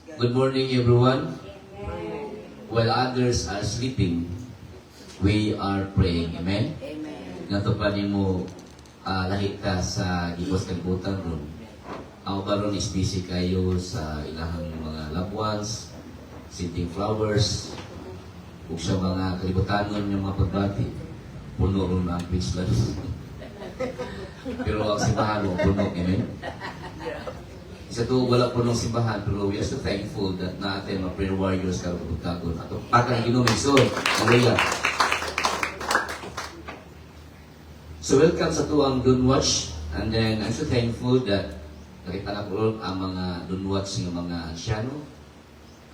Good morning, everyone. While others are sleeping, we are praying. Amen? Natupan mo lahi ka sa gibos kalibutan ron. Ang baron is busy kayo sa ilahang mga loved ones, sending flowers, ug sa mga kalibutanon ng mga pagbati. Puno ron ang Queensland. Pero ang simbahan mo puno. Amen? Isa to, wala po nung simbahan, pero we are so thankful that natin mga prayer warriors karoon pagkagod. Ato, pakang ginumigsoon. Hallelujah. So welcome sa tuang Dunwatch. And then, I'm so thankful that nakita na po ang mga Dunwatch ng mga ansyano,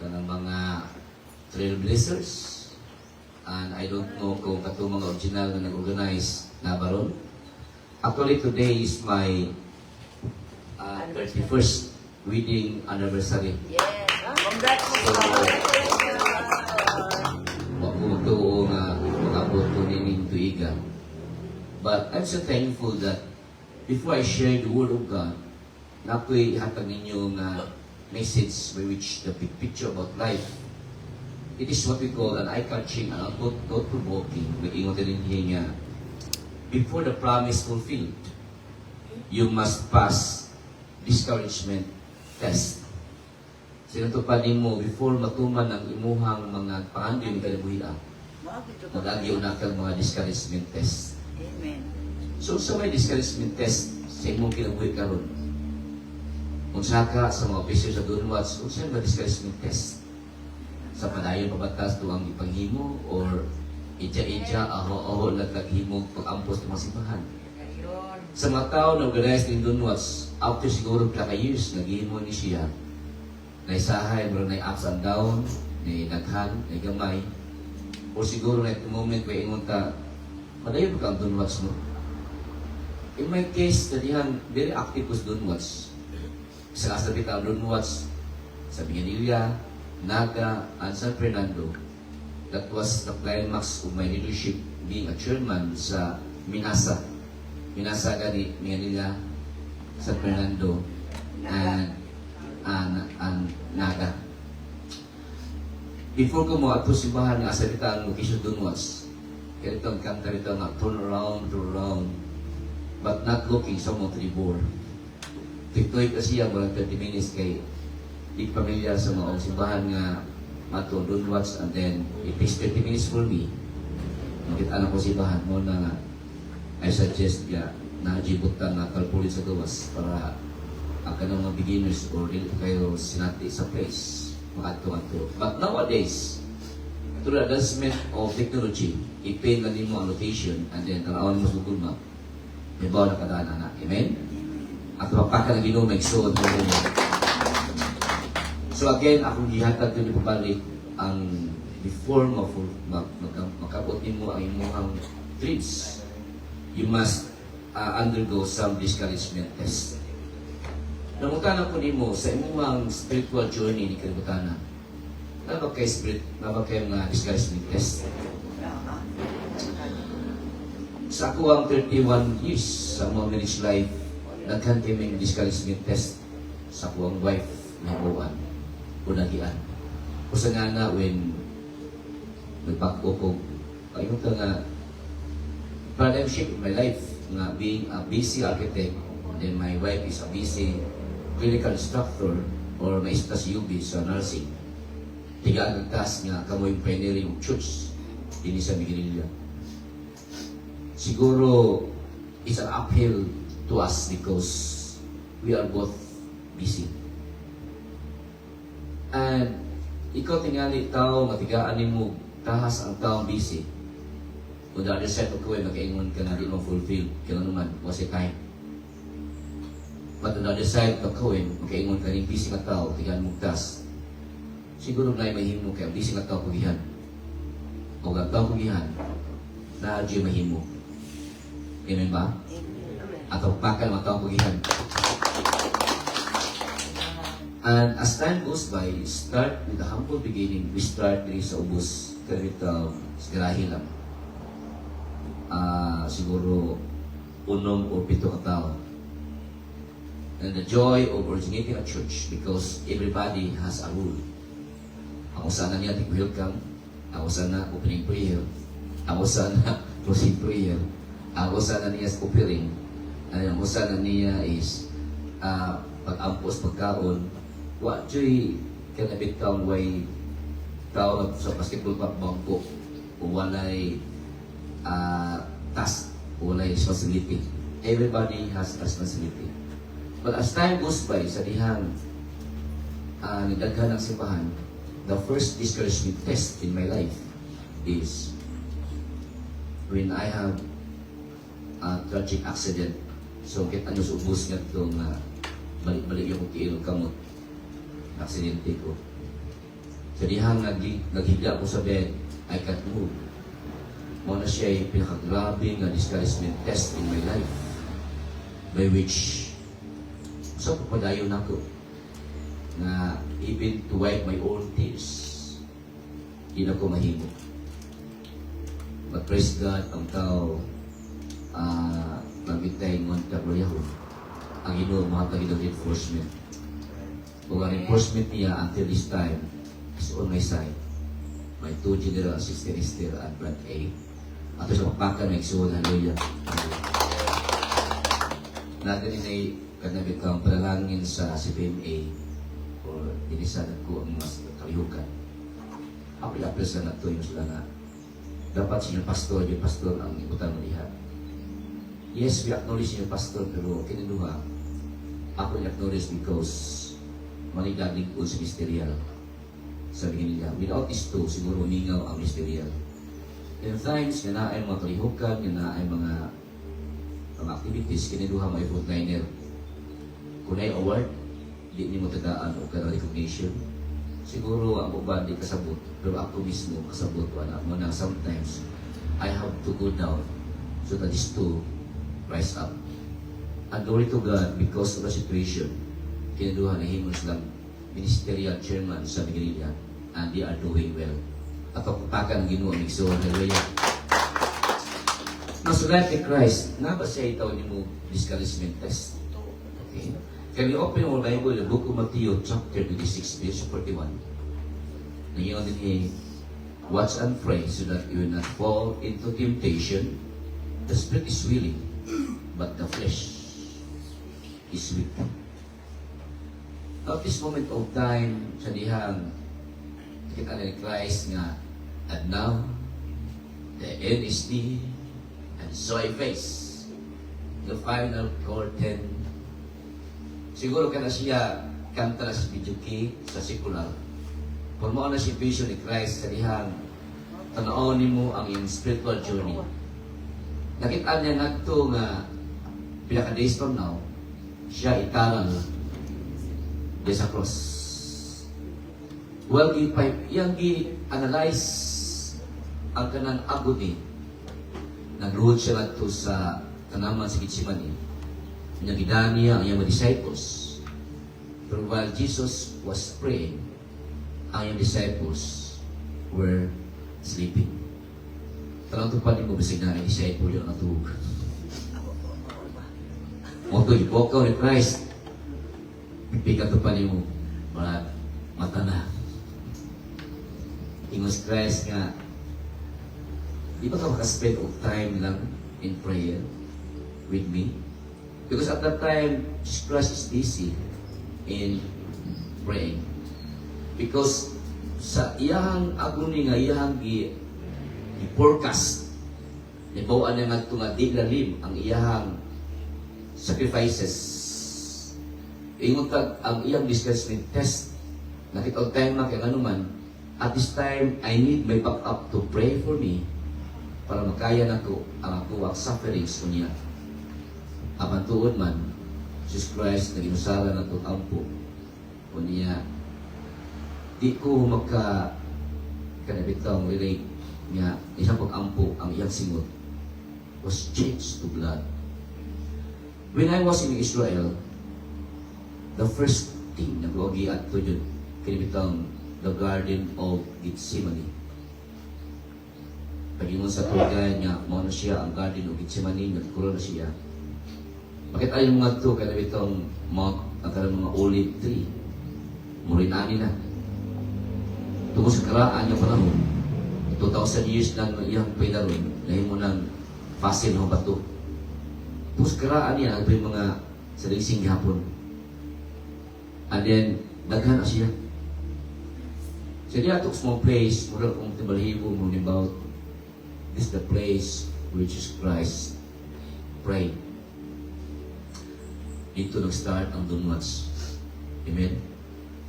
kanang mga trailblazers. And I don't know kung kato mga original na nag-organize na baron. Actually, today is my 31st wedding anniversary. Yes. Congratulations. Mabuto nga makabot ko nining tuiga. But I'm so thankful that before I share the Word of God, na ako'y hatag ninyo nga message by which the big picture about life. It is what we call an eye-catching and thought-provoking. Mag-ingot rin nga, before the promise fulfilled, you must pass discouragement test. Sinutupanin mo before matuman ang imuhang mga pangandoy ng kalibuhian, mag-agyaw na kang mga discouragement test. Amen. So sa may discouragement test sa imong kinabuhi karon, kung saka sa mga officers sa Dunwatch, kung saan ba discouragement test? Sa padayon pabatas ito ang ipanghimo or idya-idya, aho-aho nagtaghimo pag-ampos ng mga simbahan. Sa mga tao na organized in Dunwatch, after siguro years, naghihimo ni siya, na isahay, meron na ups and down, na daghan, na gamay, o siguro na moment may ingon ta, madayon ka ang Dunwatch mo. In my case, tadihan, very active was Dunwatch. Sa kasabi ka ang Dunwatch, sa Binganilla, Naga, and San Fernando, that was the climax of my leadership being a chairman sa Minasa. Minasa ka di Manila, San Fernando, and Naga. Before ko mo ato simbahan nga sa dita ang location Dunwatch, kaya ito ang kanta rito nga turn around, but not looking someone to the board. Tiktoy kasi ang mga 30 minutes kay di pamilyar sa mga simbahan nga ato Dunwatch, and then it takes 30 minutes for me. Makita na ko simbahan mo na nga I suggest na jibutan na kalpulit sa gawas para ang kanang mga beginners or dili kayo sinati sa place makato-ato. But nowadays, through the advancement of technology, i-pay na nimo ang location and then tanawan mo sa Google Map. Dibaw na kadaan na. Amen? At mapakan na ginumig so again, akong gihatag din pabalik ang before makabot nimo ang imong dreams. You must undergo some discouragement test. Namutana ko nimo sa imong spiritual journey ni kalibutan. Naba kay mga discouragement test. Sa ako ang 31 years sa mga marriage life, naghan kami discouragement test sa ako ang wife na buwan o nagian. O sa nga na when nagpako ko, ayun ka nga paradigm shift in my life nga being a busy architect and then my wife is a busy clinical instructor or may istas UB sa nursing. Tiga ang task nga kamoy pioneering of church din sa Miguelilla. Siguro it's an uphill to us because we are both busy. And ikaw tingali tao matigaan nimo tahas ang taong busy. On the other side of kuwi, mag-ingon ka na di mo fulfill, kaya naman, kasi time. But on the other side of kuwi, mag-ingon ka rin busy ka tao, tigaan mong task. Siguro na mahimo kaya busy ka tao pagihan. O ang tao pagihan, na adyo mahimo. Amen ba? At ang pakal mga tao pagihan. And as time goes by, start with the humble beginning. We start diri sa ubos, karita sa garahe lang. Siguro 6 o 7 ka tao. and the joy of originating a church because everybody has a rule. Ako sana niya welcome, ako sana opening prayer, ako sana closing prayer, ako sana niya offering, ako sana niya is pag-ampos, pagkaon, wa joy kanabit kaong way tao sa basketball pa bangko o walay task, o walay responsibility. Everybody has responsibility. But as time goes by, sa dihang nagdaghan ng simbahan, the first discouragement test in my life is when I have a tragic accident. So, kita nyo sa ubos nga itong balik-balik yung kiilong kamot. Aksidente ko. Sa dihang naghiga ko sa bed, I can't move. Muna siya ay pinakagrabe nga discouragement test in my life. By which, so papadayon ako na even to wipe my own tears, hindi na ko mahimo. But praise God, ang tao magbitay ng kabrayahon. Ang Ginoo mga Ginoo reinforcement. Kung ang reinforcement niya until this time is on my side. My two general assistant is still at Brad A. Ato sa papakan may igsuon, hallelujah. Natin inay kanabit kang panalangin sa CPMA or inisanan ko ang mas kalihukan. Ako i-appresa na ito yung sila na dapat siya yung pastor ang ibutan mo lihat. Yes, we acknowledge yung pastor pero kininuha ako i-acknowledge because manigaling ko sa ministerial. Sabi nila, without these two, siguro umingaw ang ministerial. In times, na ay mga kalihukan, na ay mga activities, kiniduha mga frontliner. Kung ay award, di mo tagaan o kaya recognition. Siguro ang uban di kasabot, pero ako mismo kasabot wala mo na sometimes I have to go down so that these two rise up. And glory to God because of the situation, kiniduha na himon silang ministerial chairman sa Miguelia and they are doing well. At papakan ng Ginoo ang igsoon, hallelujah. Now, so like Christ, na ba siya itaw ni mo discouragement test? Okay. Can you open our Bible, the book of Matthew, chapter 26, verse 41? Ngayon din watch and pray so that you will not fall into temptation. The spirit is willing, but the flesh is weak. At this moment of time, sa dihang kita ni Christ nga, and now, the end is near, and so I face the final curtain. Siguro ka na siya kanta na si Bijuki sa sikular. Kung mo na si vision ni Christ sa dihang tanaon mo ang iyong spiritual journey. Nakita niya nagto nga pila ka days from now, siya italang di sa cross. Well, iyang gi-analyze ang kanang agony. Nag-road siya nato sa tanaman sa Gitsemani. Nagidani ang iyang mga disciples. Pero while Jesus was praying, ang iyang disciples were sleeping. Tanong ito pa din mo bisig na ang disciple yung natulog. Moto, ipokaw ni Christ. Pipikat ito pa din mo mga mata na. Ingos Christ nga, di ba ka makaspend of time lang in prayer with me? Because at that time, Jesus Christ is busy in praying. Because sa iyang aguni nga iyang i-forecast, nibawaan niya nga ito nga di lalim ang iyang sacrifices. Ingutag ang iyang discouragement test. Nakita time na kaya naman, at this time, I need my backup to pray for me para makaya na ko ang ako ang sufferings ko niya. Apan tuod man, Jesus Christ naginusala na itong ampo o niya. Di ko kanabitang relate niya, isang pag-ampo ang iyang singot was changed to blood. When I was in Israel, the first thing na gogi at to yun, kanabitang the Garden of Gethsemane. Pag-ingon sa tulay niya, muna siya ang Garden of Gethsemane, nagkuro na siya. Bakit ayaw mga ito, kaya itong ang mga olive tree, murinani na. Tungkol sa karaan yung panahon, 2,000 years na iyang pinaron, dahil mo ng fossil ng bato. Tungkol sa karaan niya, ang mga salingsing hapon. And then, daghan na siya. So, diya ito small place, mura kong tibalibo mo about this is the place where Jesus Christ prayed. Dito nag-start ang Dunwats. Amen?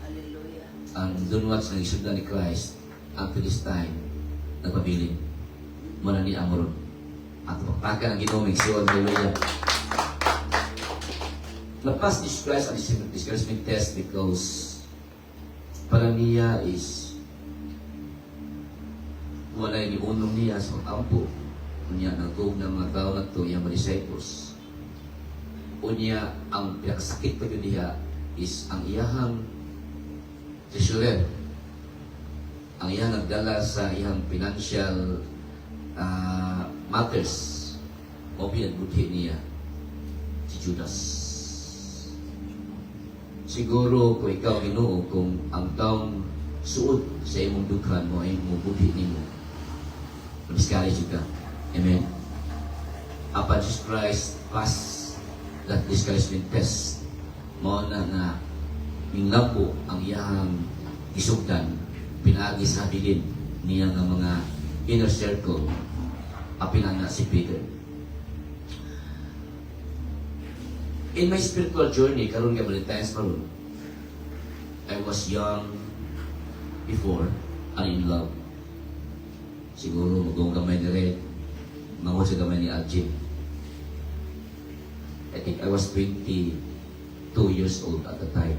Hallelujah. Ang Dunwats na isundan ni Christ, ang Philistine, nagpabilin. Muna ni Amoron. At pagpakan ang ginawing siyon. Hallelujah. Napas ni Jesus Christ ang discouragement test because para niya is wala ni unong niya sa pag-ampo. Unya nagtuog ng mga tao na ito, yung mga disciples. Unya, ang pinakasakit pa yun niya is ang iyahang treasurer. Ang iyahang nagdala sa iyahang financial matters. O pinagbuti niya si Judas. Siguro kung ikaw Ginoo, kung ang taong suod sa imong dughan mo ay mo buti nimo, discourage ka. Amen. Upon Jesus Christ passed that discouragement test, mo na nga minlambo ang iyahang isugdan, pinaagi sa habilin niya nga mga inner circle, apin na si Peter. In my spiritual journey, karon nga Valentine's maroon, I was young before and in love. Siguro magawang gamay ni Red, magawang sa gamay ni Aljib. I think I was 22 years old at the time.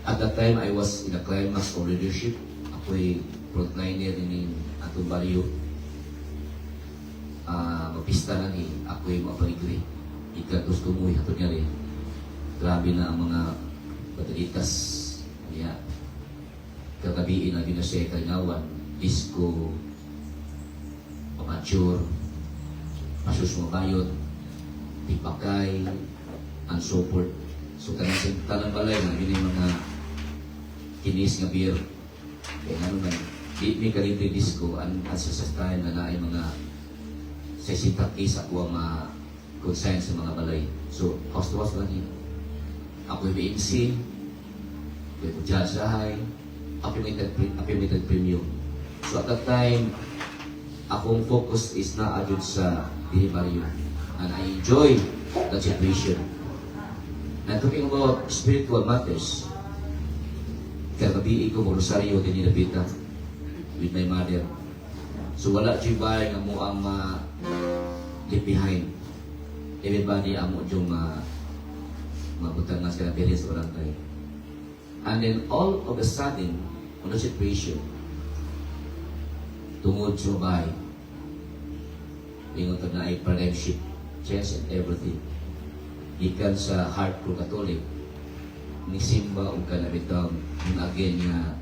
At that time, I was in a climax of leadership. Ako'y frontliner in atong baryo. Mapista lang ako'y mapaligri. Ikatos kumuhi hatod nga rin. Grabe na ang mga batalitas. Kaya, kagabiin na ginasya kalingawan, disco, pamature, pasus mabayot, tipakay, and so forth. So, tanang balay na yun yung mga kinis nga beer. Kaya nga naman, di may kalintay disco, and sa time na naay mga sesitaki sa kuwa mga consign sa mga balay. So, house to house lang yun. Ako yung BMC, ako yung judge sahay, appointed premium. So at that time, akong focus is na adjud sa delivery. And I enjoy that situation. And talking about spiritual matters, kagabi ko mo rosaryo din nilapita with my mother. So wala siya ba nga mo ang leave behind. Everybody amo yung mabutang nga sila pili sa barangay. And then all of a sudden, on the situation, tungod sa bahay, ingon na ay paradigmship, change and everything. Ikan sa hardcore Catholic, ni simba o kanabitang yung again nga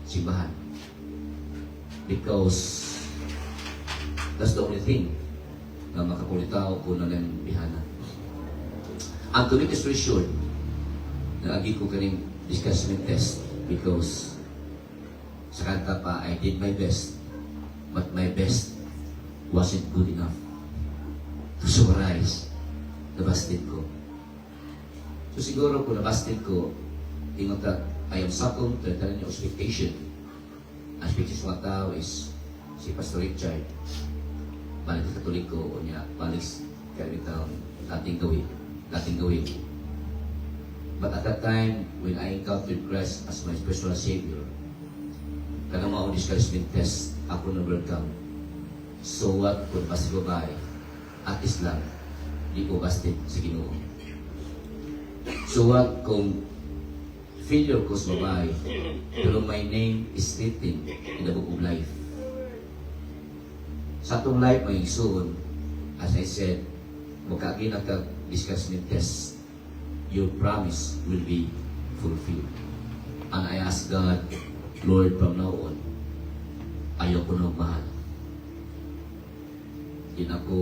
simbahan. Because that's the only thing na makakulitaw ko na lang bihana. And to make this very short, naagi ko kaning discouragement test because sa kanta pa, I did my best, but my best wasn't good enough to summarize. Nabasted ko. So siguro kung nabasted ko, tingnan that I am succumb to the expectation. Ang expectation sa mga tao is si Pastor Richard, balik sa Katolik ko, o niya, balik karmitang dating gawin. But at that time, when I encountered Christ as my personal Savior, kada mga discouragement test, ako na-welcome. So what kung basta babae at Islam, di ko basted sa Ginoo. So what kung failure ko sa babae, pero my name is written in the book of life. Sa atong life, may soon, as I said, magkakina ka discouragement test, your promise will be fulfilled. And I ask God, Lord, from now on, ayaw ko na mahal. Di na ko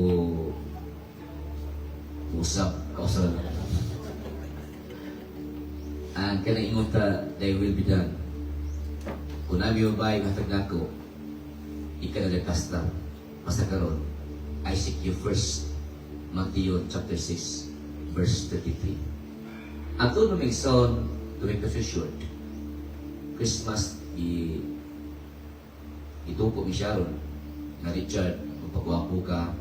usap, kausap. Ang kanang ingon ta, they will be done. Kung nabi mo ba yung hatag nako, ikanagakasta, basta karon, I seek you first. Matthew chapter 6, verse 33. Ang to naming son, to make the short, Christmas, itupo ni Sharon, na Richard, magpagwapo ka,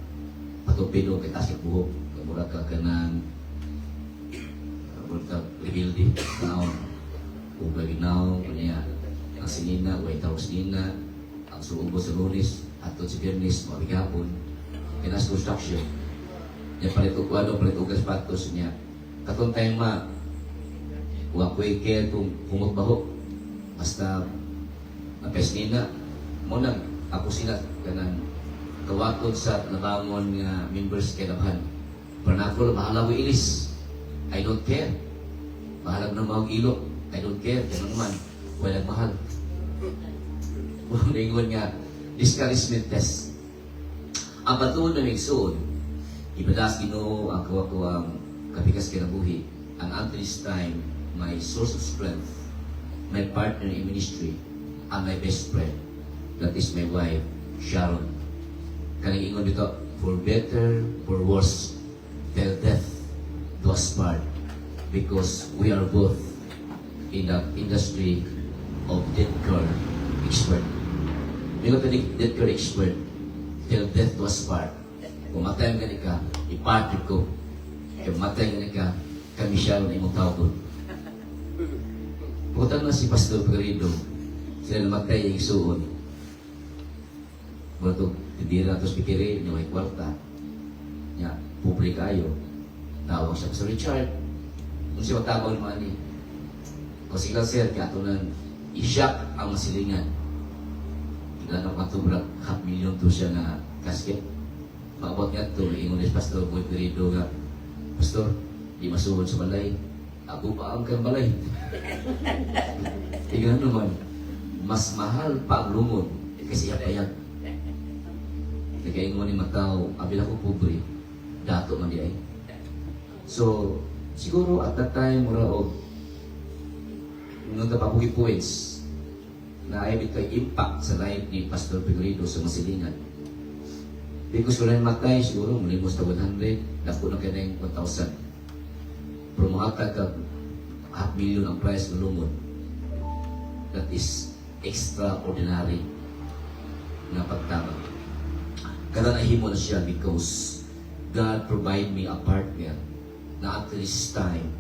patupido kay tasik buhok, kamura ka kanang ka rebuilding naon ubay ginaw kanya ang sinina way taos nina ang suubo sa Lunes ato sa Biyernes mabigapon kinas construction niya palit og kuano palit og sapatos niya katong time ma wa ko care kung humagbaho basta napes nina mo nang ako sila kanang kawakon sa nabangon nga members kay Labhan panakol mahalaw ilis I don't care. Mahalag na mahal ilok. I don't care. Ganun naman. Walang mahal. Lingon nga, discouragement test. Ang patuon na nagsuon, ibadas Ginoo ang kawakuang kapikas kinabuhi. Ang until this time, my source of strength, my partner in ministry, and my best friend. That is my wife, Sharon. Kaning ingon dito, for better, for worse, till death do us part, because we are both in the industry of death care expert. Mingo tani death care expert, till death do us part. Kung matay nga ka, iparty ko. Kung matay nga ka, kami siya na imong tawag. Putan na si Pastor Pagarido, sila namatay yung isuon. Bato, hindi na ito spikiri, niya may kwarta. Niya, publik ayo. Tawag siya sa Richard. Kung siya matawag naman ni. Kung sila sir, kaya ito nang isyak ang masilingan. Ilan ang matubrak, 500,000 to siya na casket. Maabot nga ito, ingon ni Pastor Boy Perido nga, Pastor, di masuhod sa balay. Ako pa ang kang balay. Tingnan naman, mas mahal pa ang lungod kasi yapayag. Nagkaingon ni Matao, abil ako pobre, dato man di ay. So, siguro at that time, mura o nung napabuhi points na ay ito impact sa life ni Pastor Pigorido sa Masilingan. Because kung na matay, siguro malimos na 100, dako na kaya yung 1,000. Pero makakag ka 500,000 ang price ng lumod. That is extraordinary na pagtama. Kada nahimo na siya because God provide me a partner na at this time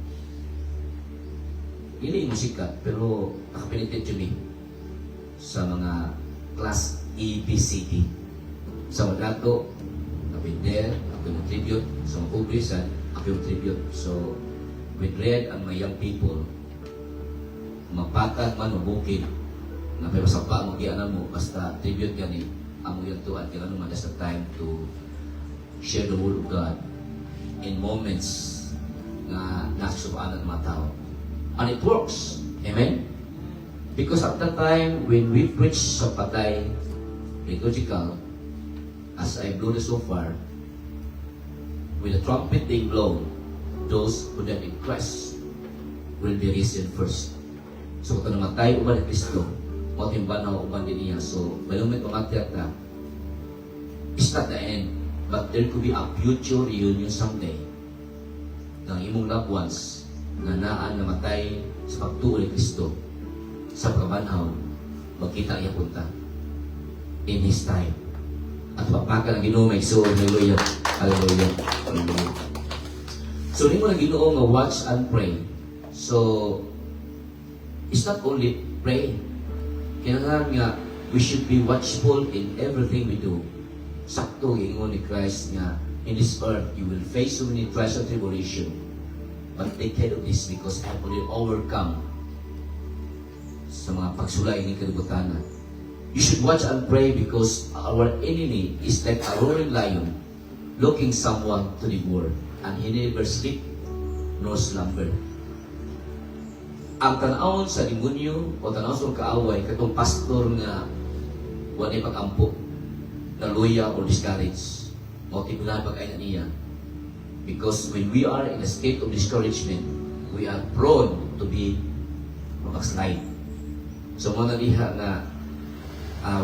hindi yung musika pero nakapinitit yun sa mga class ABCD sa mga dato ako yung there, ako yung tribute sa mga kubrisan, ako yung tribute so with Red and my young people mapatag man o bukid na may masapa mag-ianan mo basta tribute gani amo yung tuwan kaya naman that's the time to share the word of God in moments na nasusubaan ng mga tao. And it works. Amen? Because at that time, when we preach sa patay, liturgical, as I blow the shofar, with the trumpet they blow, those who died in Christ will be risen first. So kung namatay uban ni Kristo, matimban na uban din niya. So, balumit umakyat na, it's not the end, but there could be a future reunion someday ng imong loved ones na naan namatay sa pagtuo ni Kristo sa pagkabanhaw, magkita iya punta in His time. At papakan ang Ginoo may so, hallelujah, hallelujah, hallelujah. So, hindi mo na Ginoo nga watch and pray. So, it's not only pray. Kailangan nga, we should be watchful in everything we do. Sakto, ingon ni Christ nga, in this earth, you will face so many trials and tribulation. But take care of this because I have already overcome sa mga pagsulay ni kalibutan. You should watch and pray because our enemy is like a roaring lion looking someone to devour, and he never sleep nor slumber. Ang tanawon sa demonyo o tanawon sa kaaway katong pastor nga wala pag-ampo na luya or discourage motibulan pag-aina niya Because when we are in a state of discouragement, we are prone to be backslide. So muna diha na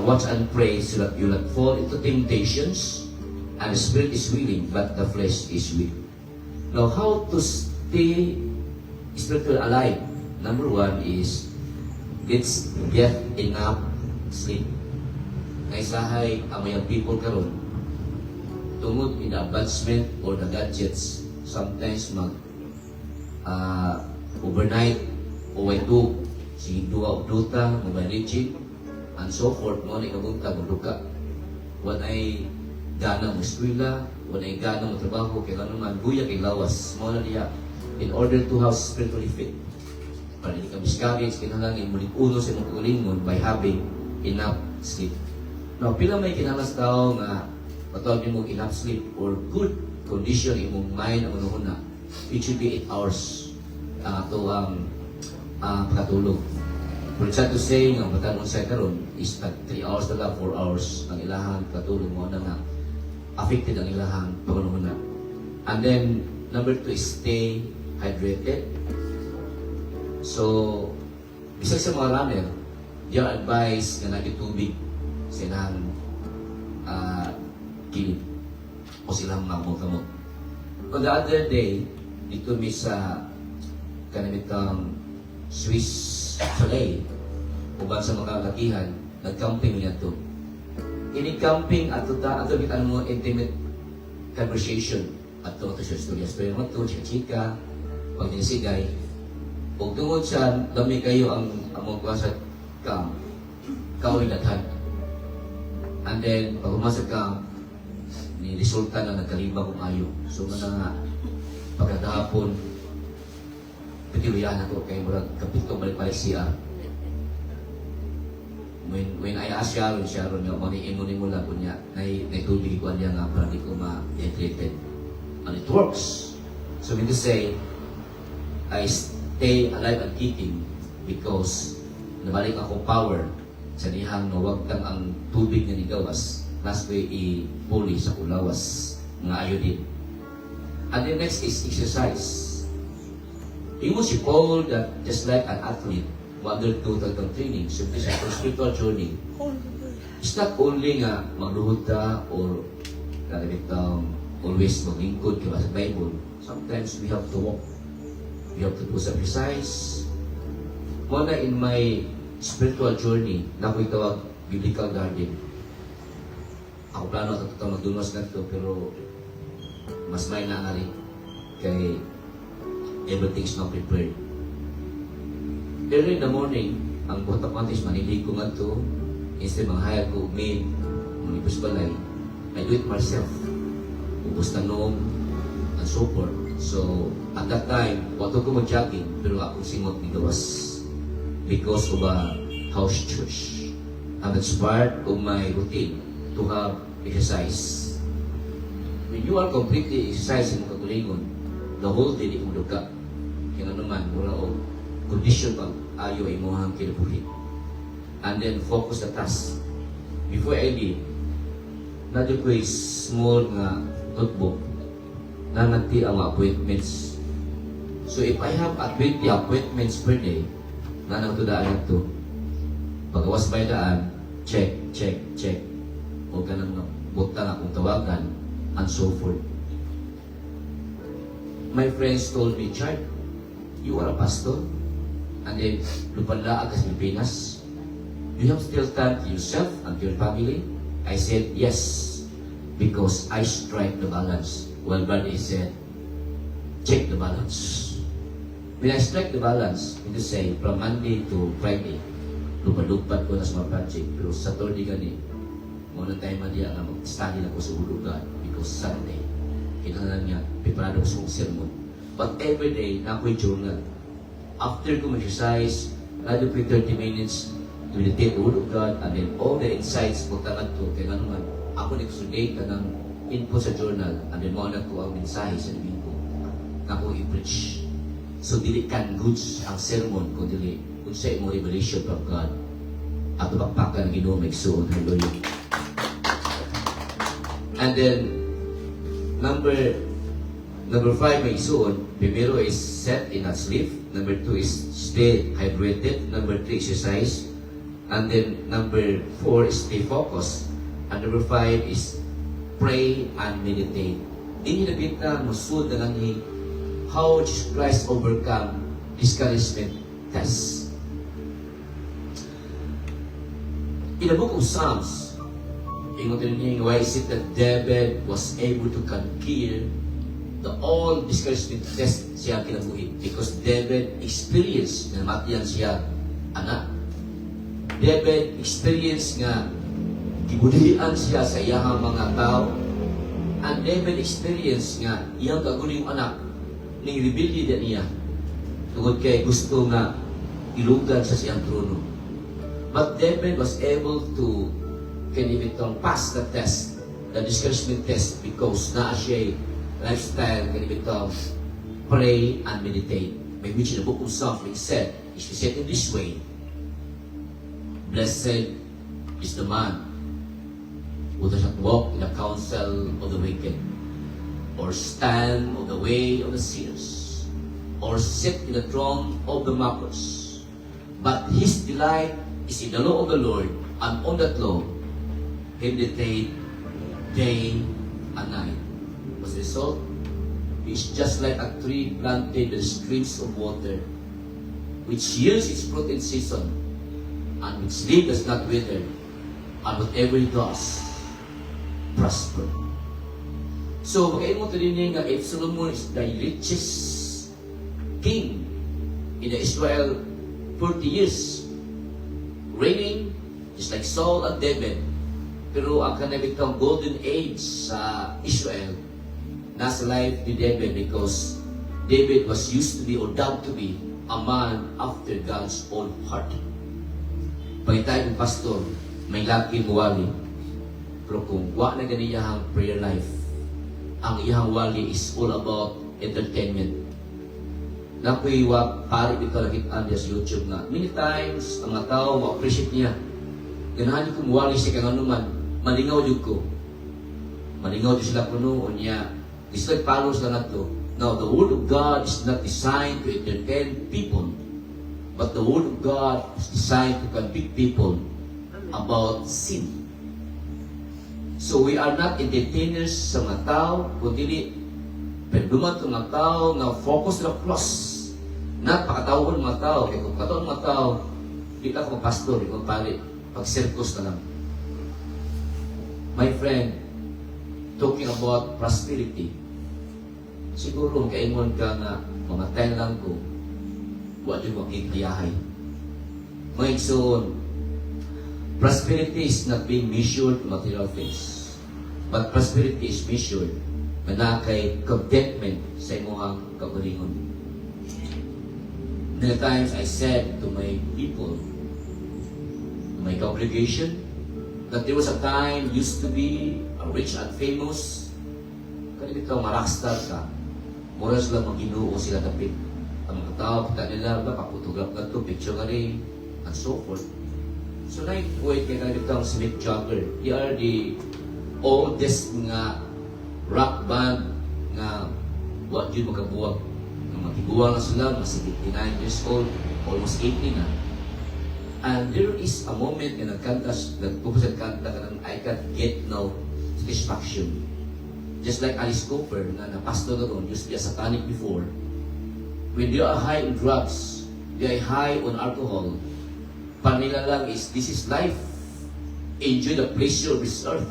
watch and pray so that you not fall into temptations, and the spirit is willing, but the flesh is weak. Now, how to stay spiritually alive? Number one is, let's get enough sleep. Naisahay ang mga people karon tungod in the advancement or the gadgets, sometimes overnight o way do si duwa o duta mobile legend and so forth mo na ikabunta magduka ay gana mo eskwela ay gana mo trabaho kaya naman buya kay lawas mo na niya in order to have spiritually fit para hindi ka miscarriage kinahanglan mulit uno sa imong kaulingon by having enough sleep. Now pila may kinahanglan tao nga patawag mo enough sleep or good condition imong mind ang una it should be 8 hours to pagkatulog. For example to say nga matanong sa karon is tag 3 hours na lang 4 hours ang ilahang pagkatulog mo na nga affected ang ilahang pangunahuna. And then number 2 is stay hydrated. So bisag sa mga runner they are advised nga nagitubig sa ilang kilid o silang mamot-kamot. On the other day, dito mi sa kanamitang Swiss Chalet, uban sa mga kalakihan, nag-camping niya to. Ini-camping at ato bitan mo intimate conversation at ito siya stories. Pero naman ito, chika, pag nisigay, kung tungod siya, dami kayo ang among kwasa camp, kawin lathan. And then, pag umasag ka, ni resulta na nagkaliba kong ayo. So, nga pagkatahapon, petiluyan ako kay murag kapito balik-balik siya. When I ask Sharon nga, mani mo lang ko niya, naitubig ko niya nga para di ko ma-dehydrated. And it works. So, mean to say, I stay alive and kicking because nabalik akong power sa nihang nawagtang ang tubig na nigawas, last way i-puli sa kulawas nga iodine. And the next is exercise. You must recall that just like an athlete who undergo total training, so this is a spiritual journey. It's not only nga magluhod ta or always maglingkod ka sa Bible. Sometimes we have to walk. We have to do some exercise. Muna in my spiritual journey, na ko itawag biblical garden. Ako plano at ito magdumas na ito, pero mas may na nga rin kay everything's not prepared. Early in the morning, ang buhat ako is manilig ko nga ito, instead manghayag ko, maid, manipos balay, I do it myself. Ubus tanong, and so forth. So, at that time, wato ko mag-jogging, pero ako singot ni gawas. Because of a house church. And that's part of my routine to have exercise. When you are completely exercising mo katulingon, the whole day di mo duka. Kaya naman, mura o condition pag ayo ay mo ang kinabuhi. And then focus the task. Before I leave, nadyo ko is small nga notebook na nanti ang appointments. So if I have 20 appointments per day, na nang tudaan ito. Pagawas by daan, check. Huwag ka nang butang akong tawagan, and so forth. My friends told me, Chad, you are a pastor, and then lupanlaan ka sa Pilipinas. You have still time to yourself and to your family? I said, yes, because I strike the balance. Well, Buddy said, check the balance. When I strike the balance, it is say, from Monday to Friday, lupad-lupad ko na sa mga project. Pero Saturday gani, muna tayo madiya nga mag-study na ko sa Ulugan because Sunday, kinahanglan niya, preparado ko sa kong sermon. But every day, na ako'y journal. After ko mag-exercise, nado ko 30 minutes to meditate the Word of God, and then all the insights ko tangan to, kaya nga naman, ako nag-sudate ka ng input sa journal, and then maunag ko ang mensahe sa libing ko, na ako i-preach. So, dili kan goods ang sermon kung dili kung sa imo revelation from God at bakpakan ng Ginoo magsuon. Hallelujah. And then, number Number 5, may isuon. Primero is set and not sleep. Number 2 is stay hydrated. Number 3, exercise. And then number 4 is stay focused. And number 5 is pray and meditate. Hindi na kita musud na lang how Jesus Christ overcome discouragement test. In the book of Psalms, ingotin niya, why is it that David was able to conquer the all discouragement test siya kinabuhi? Because David experienced na matiyan siya anak. David experienced nga gibudihan siya sa iyang mga tao. And David experienced nga iyang kaguling anak ning rebellion niya tungod kay gusto nga ilugan sa siyang trono. But David was able to pass the test, the discouragement test, because na siya lifestyle pray and meditate. By which in the book of Psalms it said in this way, blessed is the man who does not walk in the counsel of the wicked, or stand on the way of the sinners, or sit in the throne of the mockers. But his delight is in the law of the Lord, and on that law he meditate day and night. What's the result? He is just like a tree planted by the streams of water, which yields its fruit in season, and its leaf does not wither, and whatever he does prosper. So, magkain mo ito din nga, if Solomon is the richest king in Israel 40 years, reigning just like Saul and David, pero ang kanabitang golden age sa Israel, nasa life ni David, because David was used to be or doubt to be a man after God's own heart. Pagkita yung pastor, may laki muwali. Pero kung wa na ganiyahang prayer life, ang iyang wali is all about entertainment. Nakoy wa pari dito lakitaan sa YouTube na many times ang mga tao ma-appreciate niya. Ganahan ko muwali siya kang anuman, malingaw jud ko. Malingaw jud sila kuno unya. Gusto follows na nato. Now the word of God is not designed to entertain people, but the word of God is designed to convict people about sin. So we are not entertainers sa mga tao, kundi penduman sa mga tao na focus na plus. Not pakatawon mga tao. Kaya kung pakatawon mga tao, di lang ako pastor, di ko pali, pag-circus na lang. My friend, talking about prosperity, siguro kaingon ka na mamatay na lang ko, wala yung magkikayahay. Mga igsoon, prosperity is not being measured in material things. But prosperity is measured na kay contentment sa imuhang kaugalingon. Many times I said to my people, to my congregation, that there was a time used to be a rich and famous, kanina ikaw marockstar ka, mura sila mag-Ginoo sila dapit. Ang mga tao, kita nila, paputograph na ito, picture nga rin, and so forth. So like, wait, kaya kanina ikaw si Mick Jagger. They are the oldest nga rock band nga what yun magabuwag. Magkibuwag na sila, mas 59 years old, almost 80 na. And there is a moment na nagkanta, nagpupusat kanta ka ng I can't get no satisfaction. Just like Alice Cooper, na pastor na ron, used to be a satanic before. When they are high in drugs, they are high on alcohol, panila lang is, this is life. Enjoy the pleasure of this earth.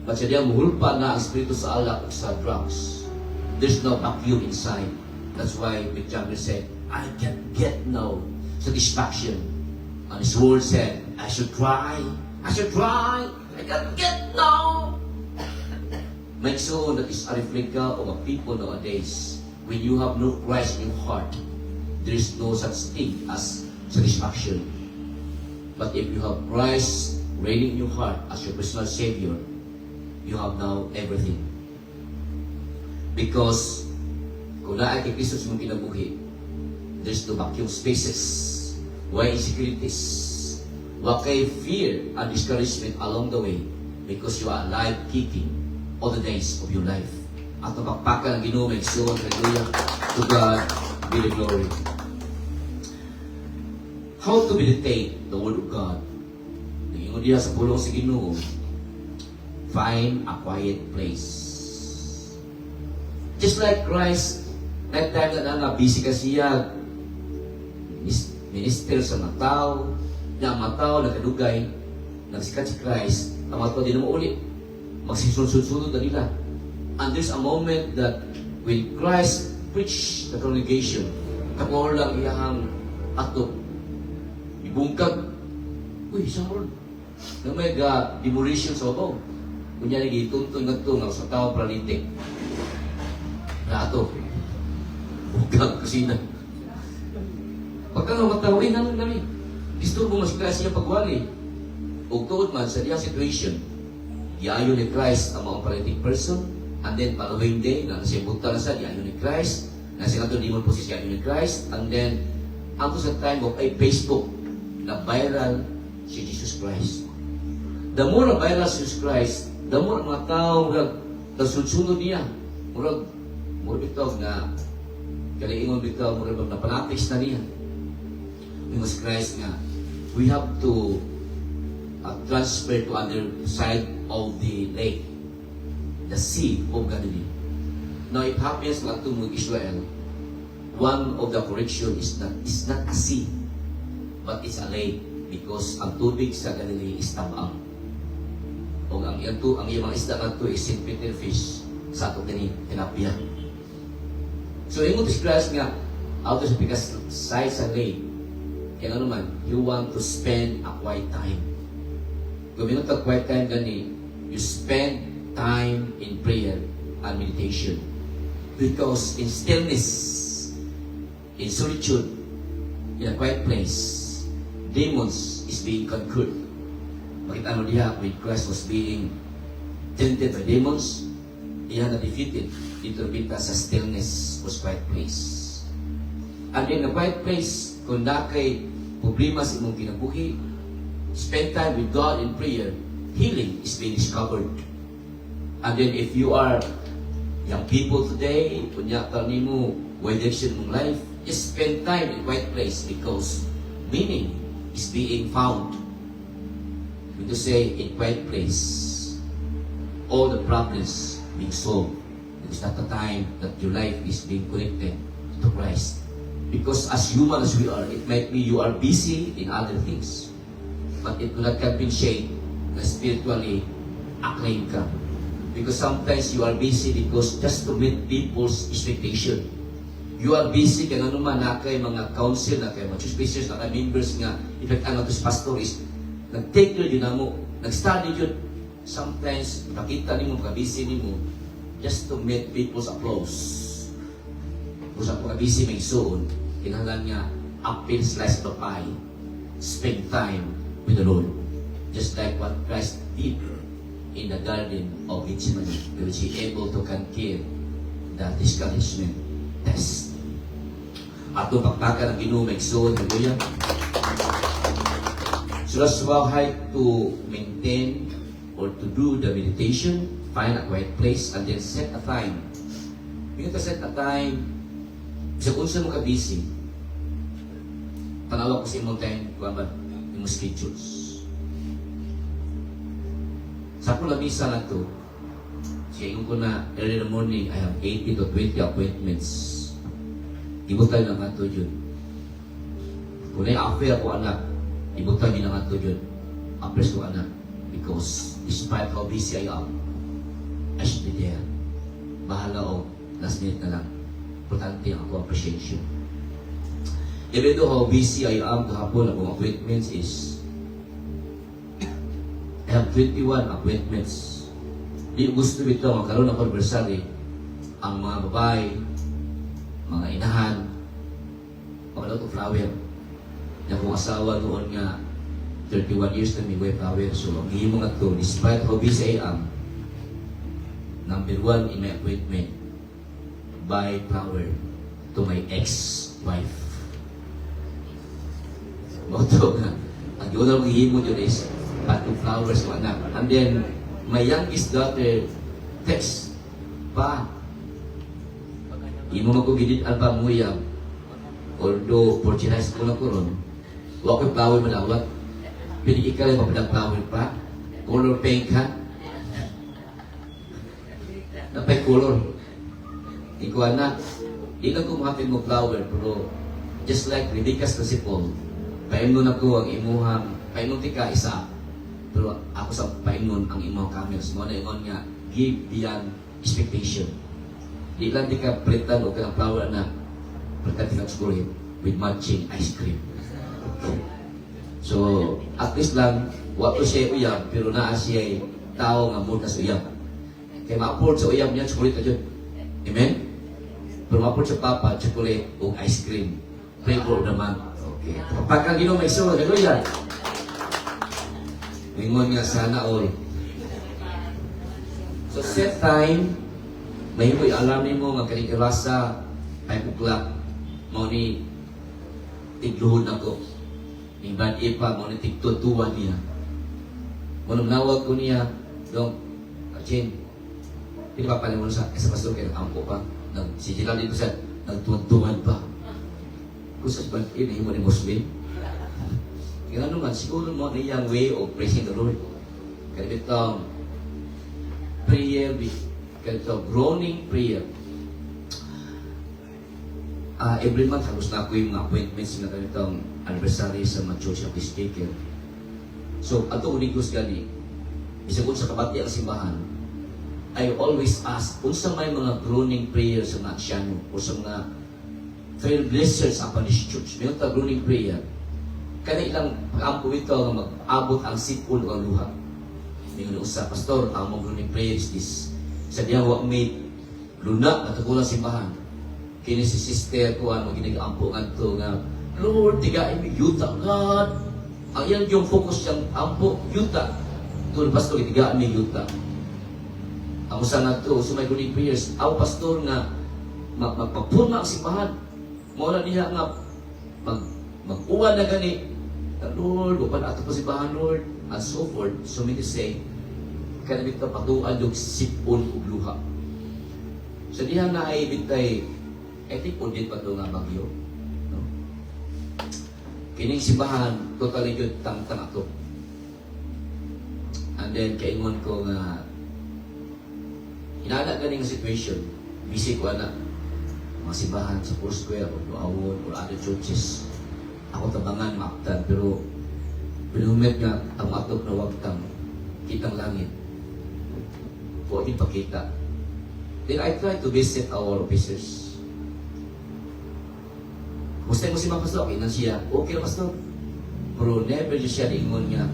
But siya diya muhulpa na ang espiritu sa alak o sa drugs. There's no vacuum inside. That's why Mick Jagger said, I can't get no satisfaction. And his word said, I should try, I can't get no. Make sure that is a replica of a people nowadays. When you have no Christ in your heart, there is no such thing as satisfaction. But if you have Christ reigning in your heart as your personal Savior, you have now everything. Because kung naay kay Kristo sa mong kinabuhi, there's no vacuum spaces. Why insecurities? Why kay fear and discouragement along the way? Because you are alive kicking all the days of your life. at napakpakan ang Ginoo may igsoon. Hallelujah. To God be the glory. How to meditate the Word of God? Nag-ingon diya sa pulong sa Ginoo, find a quiet place. Just like Christ, that time na busy ka siya, minister sa mga tao, na mga tao nagkadugay, nagsikat si Christ, ang mga tao di na mo ulit, magsisunod-sunod na nila. And there's a moment that when Christ preached the congregation, kapor lang iyahang ato, ibungkag, uy, isang ron, na may demolition sa obaw. Kunya lagi, tuntun nga ito, nga sa tao paralitik. Na ato, bungkag kusina. Pagka nga matawin, naman kami. Disturbo mas Christ niya pagwali. O tuod man sa diyang situation, iayo ni Christ ang mga paralytic person, and then following day, na nasibutan na sa iayo ni Christ, na siya ito demon possessed iayo ni Christ, and then, ato sa time of Facebook, na viral si Jesus Christ. The more na viral si Jesus Christ, the more mga tao nagsunod niya. Murag bitaw na kaliingon bitaw, murag napanatis na niya. Jesus Christ nga, we have to transfer to other side of the lake, the sea of Galilee. Now, it happens like to Israel, one of the correction is not a sea, but it's a lake, because ang tubig sa Galilee is tabang. O ang iyang mga isda nga ito is St. Peter fish sa ato tinapia. So, yung Christ nga, out of the side sa lake, kaya nga naman, you want to spend a quiet time. Kung minut ang quiet time gani, you spend time in prayer and meditation. Because in stillness, in solitude, in a quiet place, demons is being conquered. Makita mo diya, when Christ was being tempted by demons, iyan na defeated. Dito kita sa stillness was quiet place. And in a quiet place, kung na kay problema sa imong kinabuhi, spend time with God in prayer, healing is being discovered. And then if you are young people today, kunya ka nimo, why direction mong life, just spend time in quiet place because meaning is being found. When to say in quiet place, all the problems being solved. It is not the time that your life is being connected to Christ. Because as human as we are, it might be you are busy in other things. But it will not compensate na spiritually acclaim ka. Because sometimes you are busy because just to meet people's expectation. You are busy kaya naman na kay mga council, na kay mga church pastors, na kay members nga, in fact, ano to pastor is, nag-take yun na mo, nag-study yun. Sometimes, nakita ni mo, busy ni mo, just to meet people's applause. Kung sa pagkabisi may soon, kinahalan niya, apple slice of pie, spend time with the Lord. Just like what Christ did in the Garden of Gethsemane, which He able to conquer the discouragement test. Ato pakpakan ang Ginoo may soon, hallelujah. So that's how to maintain or to do the meditation, find a quiet place, and then set a time. You have to set a time. Sa kung saan mo ka-busy, panawag ko sa imong time, imong schedules. Sa akong labisa na ito, siya ko na early in the morning, I have 80 to 20 appointments. Ibutan lang nga ito yun. Kung na-affair ako anak, ibutan din lang nga ito yun. Appres ko anak. Because despite how busy I am, I should be there. Bahala o, last minute na lang. Importante ang ako appreciation. Even though how busy I am kahapon, ang appointments is I have 21 appointments. Di gusto ito magkaroon ng conversary ang mga babae, mga inahan, pagkalaw to flower. Na kung asawa noon nga 31 years na may way flower. So, ang hihimo nga ito, despite how busy I am, number 1 in my appointment, buy flower to my ex-wife. Moto nga. Ang yun ang hihimo yun is, patong flowers to anak. And then, my youngest daughter text, Pa, imo magugidid ang pamuyang, although fortunized ko na ko ron, huwag ko'y flower malawat. Pili ikaw yung mapadang flower pa, color pink ha. Napay color. Ikaw anak, di lang kumapin mo flower, pero just like ridiculous na si Paul, paimnon ako ang imuhang, paimnon ti ka isa, pero ako sa paimnon ang imuhang cameras mo na ingon nga, give beyond expectation. Di lang di ka pritan o kanang flower na pritan ti ka with matching ice cream. So, at least lang, wato siya uyab, pero naa siya tao nga mo sa uyab. Kaya ma-afford sa uyab niya, chocolate na dyan. Amen? Pero ma-afford sa papa, chocolate o ice cream. Flavor naman. Okay. Pagka ginawa may iso, gano'n yan. Lingon nga sana all. So set time, may mo'y alam ni mo, magkaling irasa, 5 o'clock, mo ni tigluhod ako. Ni bad ipa, mo ni tigtutuan niya. Mo nawag ko niya, dong, Jane, hindi pa pala mo sa pastor kayo, ampo pa. Si Gerald dito sa, nagtuwan-tuwan pa. Kung sa sabihin, mo ni Muslim. Kaya ano man, siguro mo niyang way of praising the Lord. Kaya itong prayer, kaya itong groaning prayer. Every month, halos na ako yung mga appointments na itong anniversary sa mga church of the speaker. So, ato uligos gani, isang sa kabati ang simbahan, I always ask, kung sa may mga groaning prayer sa mga asyano, o sa mga trailblazers sa Panish Church, may mga groaning prayer, kaya ilang pag-ampo ito nga mag-abot ang sipul o ang luha. May nga sa pastor, ang mga groaning prayer is this. Sa diyawa may luna, natukulang simbahan. Kini si sister ko, ano ginag-ampo nga ito nga, Lord, tigain mo yuta, God. Ang yan yung focus siyang ampo, yuta. Doon, pastor, tigaan mo yuta. Ang usa nga ito, so may groaning prayers, ang pastor nga, magpapuna ang simbahan. Muna niya nga, mag-uwan na gani, Lord, upan ato po simbahan, Lord, and so forth. So many say, kaya nabit na patuan yung sipon o luha. So diha na ay bitay, etikon din pa ito nga bagyo. No? Kining simbahan, totally yun, tang-tang ato. And then, kaingon ko nga, inaanak ganing situation, busy ko anak, mga simbahan sa Foursquare, o Luawon, or other churches. Ako tabangan, maaktan, pero pinumit nga ang atok na wagtang kitang langit. O ipakita. Then I try to visit our officers. Kumusta mo si Mga Pastor? Okay na siya. Okay na Pastor. Pero never siya ingon niya,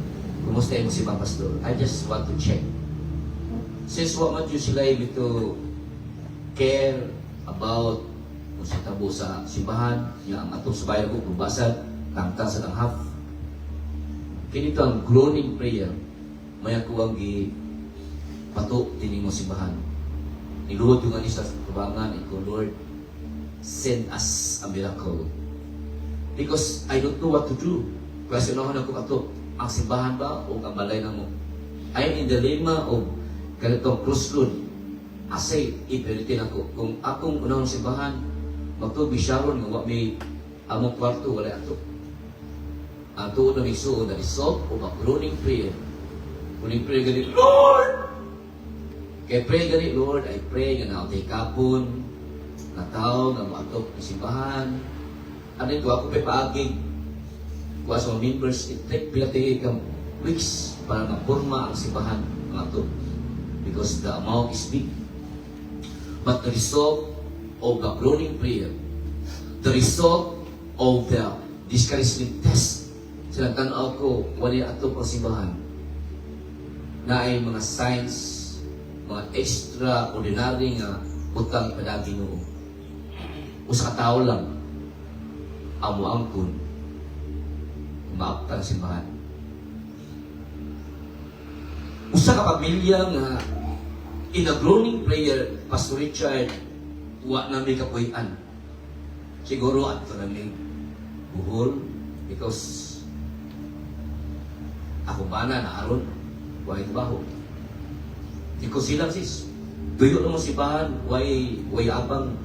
kumusta mo si Mga Pastor? I just want to check. Since what man sila able to care about kung sa tabo sa simbahan, niya ang atong subayan ko, bubasan, tangtang sa tanghap. Kinito ang groaning prayer, maya ko ang pato tining mo simbahan. Niluhod yung anis sa kabangan, ikaw Lord, send us a miracle. Because I don't know what to do. Kasi naman ako ato, ang simbahan ba o ang balay na mo? I am in the dilemma of ganitong crossroad. Asay, ipilitin ako. Kung akong unang simbahan, magtubi Sharon, nga may among kwarto, wala ato. Ang tuon na may suon na result o mag-groaning prayer. Groaning prayer ganit, Lord! Kaya pray ganit, Lord, I pray nga na ako kapon, na tao, na maatok ng simbahan. Ano ito, ako pa'y paaging. Kung sa mga members, it-take pilati kang weeks para mapurma ang simbahan ng ato. Because the amount is big. But the result of the groaning prayer, the result of the discouragement test, silang tanaw ko, wali ato pang simbahan, na ay mga signs, mga extraordinary nga utang ipadagi noo. Usa ka tao lang, amo angkon, maaptan ang simbahan. Usa ka pamilya nga in a groaning prayer, Pastor Richard, wa na may kapuyan. Siguro at ito na may buhol because ako ba na aron why baho. Because silang sis, tuyo na mo simbahan, why abang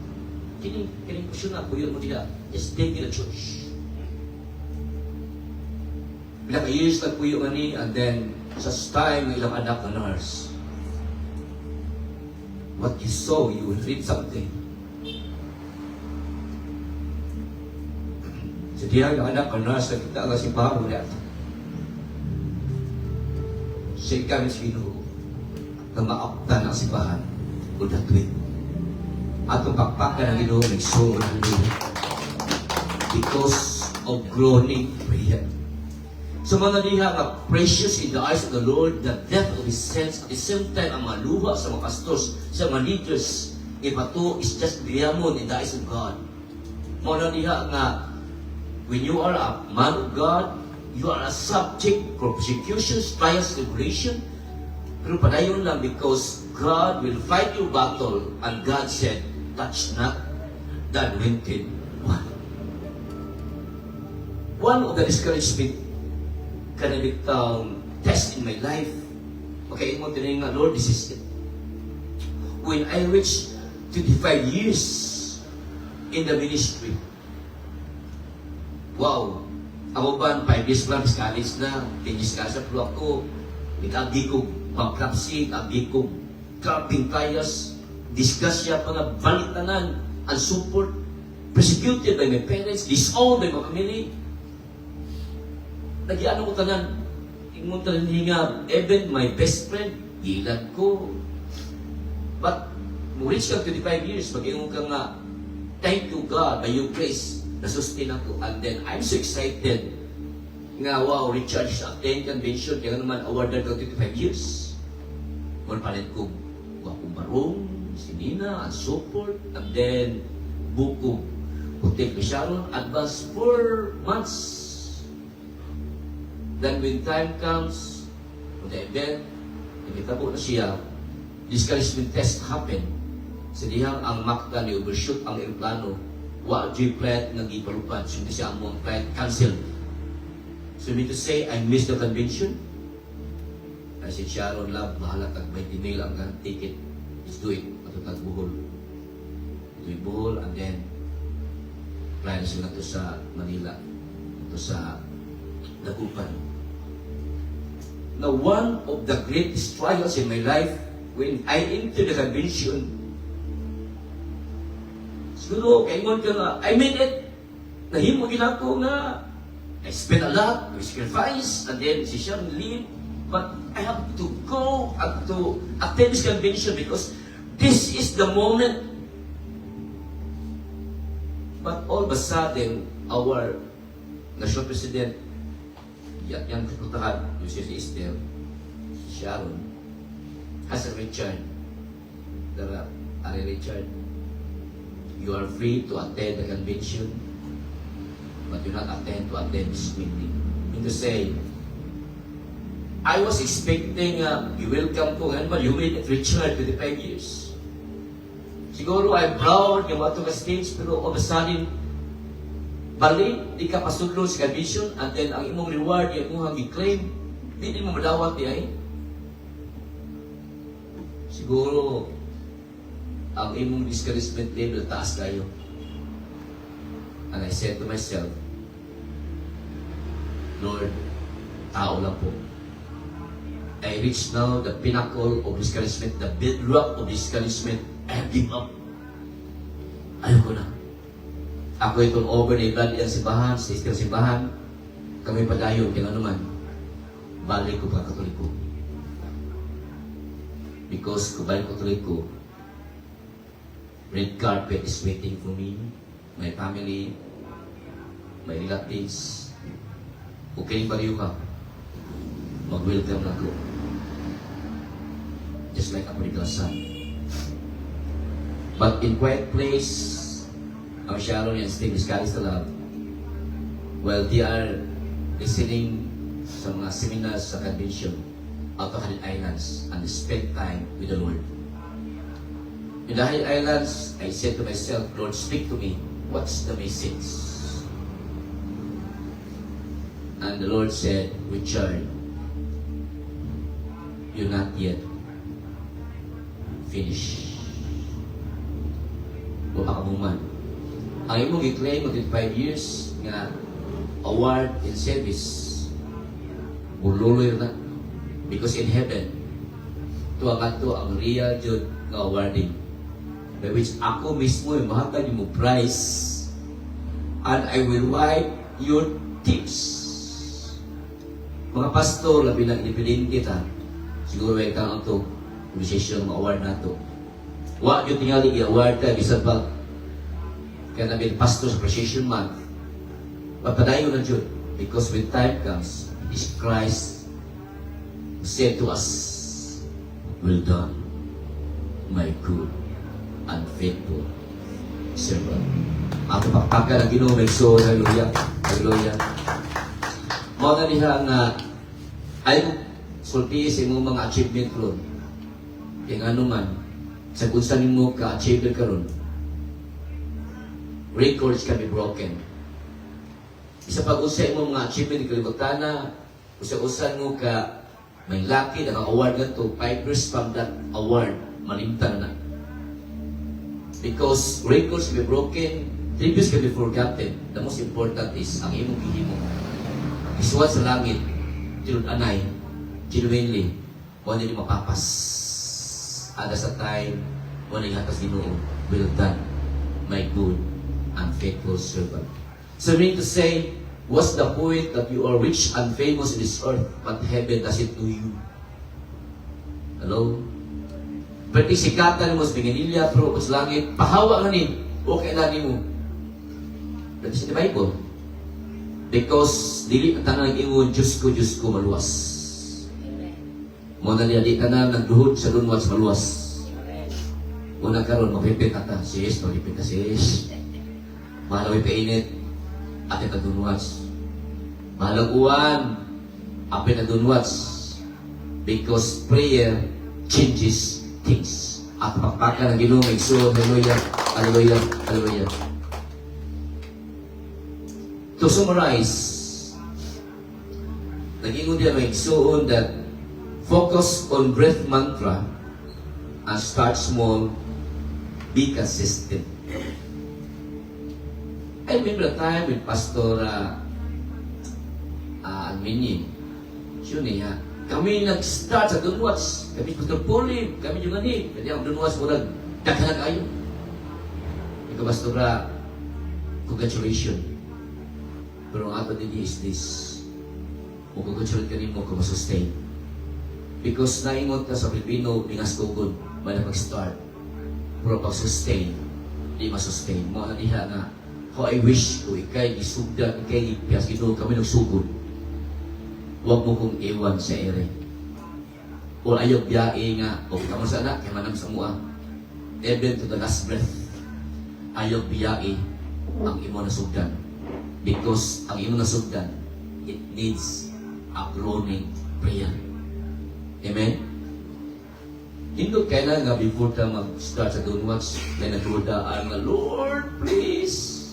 kining kusyon na, kuyo mo nila, just take in the church. Bila ka years na kuyo nga ni, and then, sa time, ilang anak na nurse. What you saw, you will read something. Sa diya, yung anak ka nurse, nakita nga si Pao, wala. Siya kami sa Ginoo, na maaptan ang simbahan, o datwin. Atong pakpakan ang Ginoo, nagsuo ng Ginoo. Because of groaning prayer. So mga diha nga precious in the eyes of the Lord, the death of His saints, at the same time, ang mga luha sa mga pastors, sa mga leaders, ipato is just diamond in the eyes of God. Mga diha nga, when you are a man of God, you are a subject for persecutions, trials, tribulation. Pero padayon lang because God will fight your battle, and God said, touch not the anointed one. One of the discouragement kanabit test in my life. Okay, mo tinay nga, Lord, this is it. When I reached 25 years in the ministry, wow, ako ba, 5 years lang, college na, 10 years ka sa pulo ako, nag-agi ko bankruptcy, nag-agi ko carping kayas, disgrasya, mga balitanan, unsupport, persecuted by my parents, disowned by my family. Nagyano ko tanan, ingon tanan nga, even my best friend, gilan ko. But, mo reach ka 25 years, mag-ingon ka nga, thank you God, by your grace, nasustain ako. And then, I'm so excited, nga, wow, Richard, sa 10 convention, kaya naman, awarded ka 25 years. Kung palit ko, wakong barong, sinina, and support, and then, buko, Hotel Sharon, advance 4 months. Then when time comes, for the event, nakitabo na siya, discouragement test happen. Sa dihang ang makta ni overshoot ang aeroplano, wa J flight nang ipalupan, so hindi siya ang mga flight cancel. So mean to say, I missed the convention. I said, Sharon, love, bahala kag may email ang ticket. Let's do it. Matutag Bohol. Ito'y Bohol, and then, fly na sila to sa Manila. Ito sa Dagupan. Now, one of the greatest trials in my life, when I entered the convention, siguro, kaingon ka nga, I made it. Nahimo ginako nga, I spent a lot, I sacrifice, and then si Sharon leave, but I have to go and to attend this convention because this is the moment. But all of a sudden, our national president, yang kaputahan, yung si Esther, Sharon, Hassan Richard, Ari Richard, you are free to attend the convention, but you not attend to attend this meeting. And to say, I was expecting you welcome ko, but you made it Richard 25 years. Siguro I'm proud yung wato ka stage, pero all of a sudden, balik, di ka pasudlo sa convention, and then ang imong reward, yung imong i-claim, di mo madawat di ay. Siguro, ang imong discouragement level, taas kayo. And I said to myself, Lord, tao lang po. I reached now the pinnacle of discouragement, the bedrock of discouragement, I give up. Ayoko na. Ako itong over na ibad ang simbahan, sa isang simbahan, kami padayon, kaya naman, balik ko pa Katoliko. Because kung balik ko Katoliko, red carpet is waiting for me, my family, my relatives. Okay, baliw ka, mag-welcome na ko. Just like a prodigal son. But in quiet place, ang Sharon and Steve Discaris na love, while they are listening sa mga seminars sa convention out of Halley Islands and spend time with the Lord. In the Halley Islands, I said to myself, Lord, speak to me. What's the message? And the Lord said, Richard, you're not yet finished. Baka ka man. ang imong i-claim mo 25 years nga award in service, bululoy na. Because in heaven, ito ang real jud nga awarding. By which ako mismo yung mahagad mo prize, and I will wipe your tips. Mga pastor, labi ng inipiling kita, siguro ay kang ito, recession ng award na ito. Wa yung tingali i-award ka, bisan pa, kaya namin pastor sa Appreciation Month, papadayo na dyan. Because when time comes, it is Christ who said to us, "Well done, my good and faithful servant." Ako pakpakan ang Ginoo, may so, hallelujah, hallelujah. Mao na diha nga ay sulti sa imong mga achievement ron. Kaya nga man, sa kung saan mo ka-achieve karon, records can be broken. Isa pag-usay mo mga achievement kalibutan na, usa-usan mo ka may lucky na award na to, 5 years from that award, malimtan na. Because records can be broken, tributes can be forgotten. The most important is ang imong gihimo. Isuwat sa langit, tinud-anay, genuinely, wala nila mapapas. Ada sa time, wala yung hatas Ginoo, well done, my good and faithful servant. So meaning to say, what's the point that you are rich and famous in this earth, but heaven does it to you? Hello? Pwede sikatan mo sa pinginilya, pero sa langit, pahawa nga ni, okay na ni mo. Pwede sa Bible. Because dili ang tanan ingon Diyos ko maluwas. Mo na di tanan nagduhod sa dunwas maluwas. Una karon mapipit ata sis, mapipit sis. Mahalaw painit ate ta dunwas. Mahalaw uwan apit na dunwas. Because prayer changes things. At pakpakan ang Ginoo may so, hallelujah, hallelujah, hallelujah. To summarize, nag-ingon din may igsuon that focus on breath mantra and start small, be consistent. I remember a time with Pastor Almini. Siya niya, kami nag-start sa Dunwats. Kami Pastor Puli, kami yung gani. Kaya ang Dunwats mo nag-daghan kayo. Ikaw Pastor, congratulations. Pero ang ato din is this. Magkukunsulit ka rin mo kung masustain. Because naingot ka sa Pilipino, mingas kugod, may napag-start. Pero pag-sustain, di masustain. Mga nadiha na, how I wish ko ikay isugdan, ikay ipiyas, ito kami nagsugod. Huwag mo kong iwan sa ere. O ayaw biyae nga, o kamo sana, kaya manam sa mua. Even to the last breath, ayaw biyae ang imo na sugdan. Because ang imo nasugdan, it needs a groaning prayer. Amen? Hindi kailan nga before ta mag-start sa Dunwats, may nagdudaan nga, Lord, please.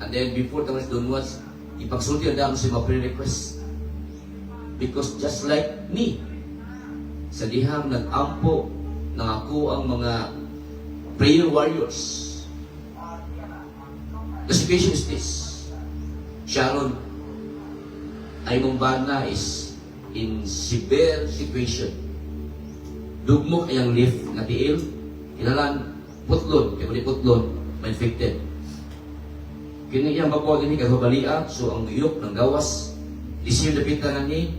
And then before ta mag-Dunwats, ipagsulti ang daan sa mga prayer request. Because just like me, sa dihang nag-ampo ng ako ang mga prayer warriors. The situation is this. Sharon, ay mong bana is in severe situation. Dugmok ayang lift nga tiil, kinalan putlon, kaya kung putlon, ma-infected. Kini iyang mapo din kagabalia, so ang uyok ng gawas, isip na pintanan ni,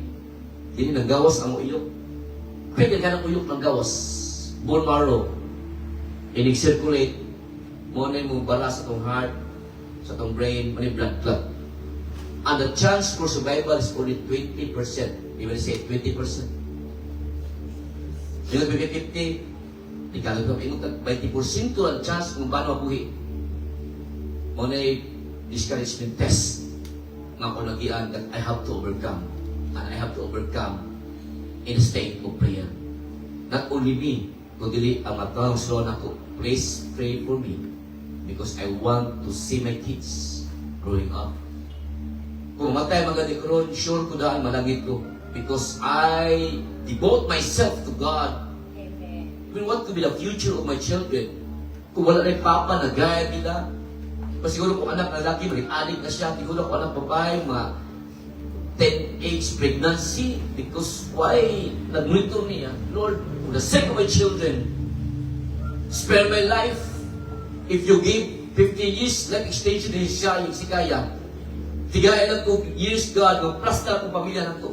hindi ng gawas ang uyok. Kaya ka ng uyok ng gawas, bone marrow, inig-circulate, mo na yung bala sa tong heart, sa tong brain, mani blood clot. And the chance for survival is only 20%. Even say 20%. Yung 50-50, di ka lang 20% ang chance kung paano mabuhi. Muna yung discouragement test nga ako nagian that I have to overcome. And I have to overcome in a state of prayer. Not only me, kundi ang matawang sloan ako. Please pray for me because I want to see my kids growing up. Kung matay maganda karon, sure ko daan malangit ko. Because I devote myself to God. Amen. Even what could be the future of my children? Kung wala na yung papa na gaya nila, Siguro kung anak na lalaki, adik na siya. Siguro kung anak babae, mga 10 age pregnancy. Because why? Nag-monitor niya, Lord, for the sake of my children, spare my life. If you give 15 years, life extension din siya, yung si Kaya. Tigaya na to years, God, mag-plus na akong pamilya na to.